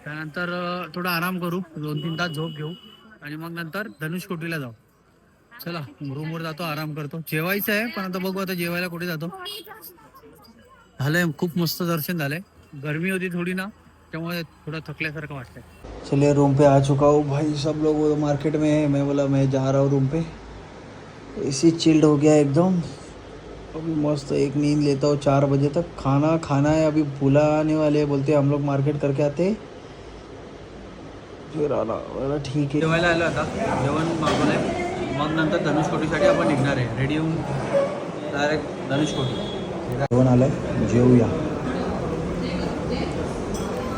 त्यानंतर थोडा आराम करू, 2-3 तास झोप घेऊ आणि मग नंतर धनुषकोटीला जाऊ. चला रूमवर जातो, आराम करतो. जेवायचं आहे पण आता बघू आता जेवायला कुठे जातो. झालंय खूप मस्त दर्शन झालंय. गर्मी होती थोडी ना, त्यामुळे थोडं थकल्यासारखं वाटतंय. चलिए रूम पे आ चुका हूँ भाई. सब लोग मार्केट में है, मैं बोला मैं जा रहा हूँ रूम पे. एसी चिल्ड हो गया एकदम. अभी मस्त एक नींद लेता हूँ 4 बजे तक. खाना है अभी, भूला आने वाले बोलते हम लोग मार्केट करके आते फिर आना. बोला ठीक आहे. जेवायला आलो आता, जेवण मागवलंय. मग नंतर धनुषकोटीसाठी आपण निघणार आहे. रेडी होऊन डायरेक्ट धनुषकोटी. जेवण आलंय, जेवूया.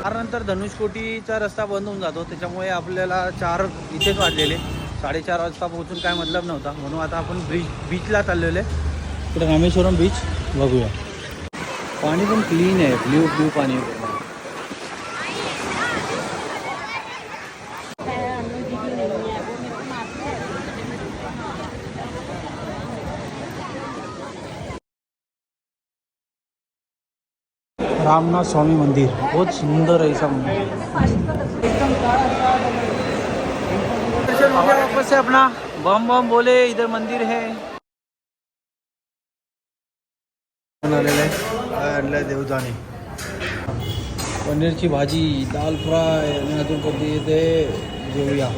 त्यानंतर धनुषकोटीचा रस्ता बंद होऊन जातो, त्याच्यामुळे आपल्याला 4 इथेच वाजलेले. 4:30 वाजता पोहोचून काय मतलब नव्हता, म्हणून आता आपण बीचला चाललेलो आहे. इकडे रामेश्वरम बीच बघूया. पाणी पण क्लीन आहे, ब्ल्यू पाणी. रामनाथ स्वामी मंदिर बहुत सुंदर है ऐसा मंदिर. वापस से अपना बम बम बोले, इधर मंदिर है. आणलंय देवजाने. पनीरची भाजी, दाल फ्राय आणि अजून कधी येते जेवूया.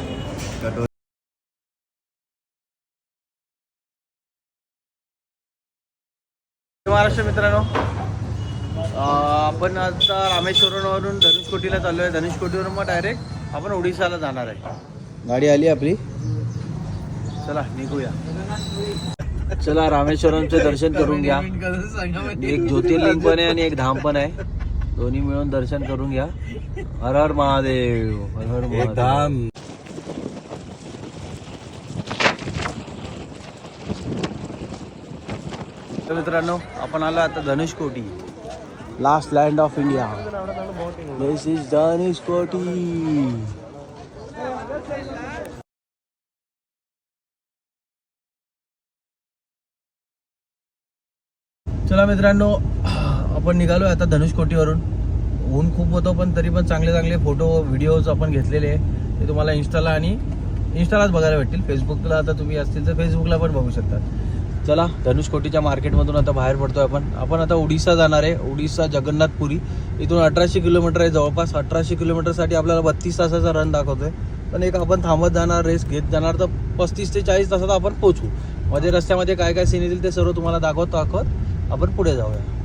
महाराष्ट्र मित्रांनो, आपण आता रामेश्वरमवरून धनुषकोटीला चाललो आहे. धनुषकोटीवरून मग डायरेक्ट आपण ओडिसाला जाणार आहे. गाडी आली आपली. चला निघूया. चला रामेश्वरमचे दर्शन करून घ्या. एक ज्योतिर्लिंग पण आहे आणि एक धाम पण आहे, दोन्ही मिळून दर्शन करून घ्या. हर हर महादेव, हर हर महादेव. तर मित्रांनो, आपण आलो आता Dhanushkodi, last land of India. This is Dhanushkodi. चला मित्रांनो, आपण निघालो आता धनुषकोटीवरून. ऊन खूप होतं पण तरी पण चांगले फोटो व्हिडिओज आपण घेतलेले आहे. ते तुम्हाला इंस्टालाच बघायला भेटतील. फेसबुकला आता तुम्ही असतील तर फेसबुकला पण बघू शकता. चला धनुषकोटीच्या मार्केटमधून आता बाहेर पडतोय आपण आता ओडिसा जाणार आहे. ओडिसा जगन्नाथपुरी. इथून 1800 किलोमीटर आहे जवळपास. 1800 किलोमीटरसाठी आपल्याला 32 तासाचा रन दाखवतोय. पण एक आपण थांबत जाणार, रेस्ट घेत जाणार, तर 35 ते 40 तासात आपण पोहोचू. मध्ये रस्त्यामध्ये काय सीन येतील ते सर्व तुम्हाला दाखवत आपण पुढे जाऊया.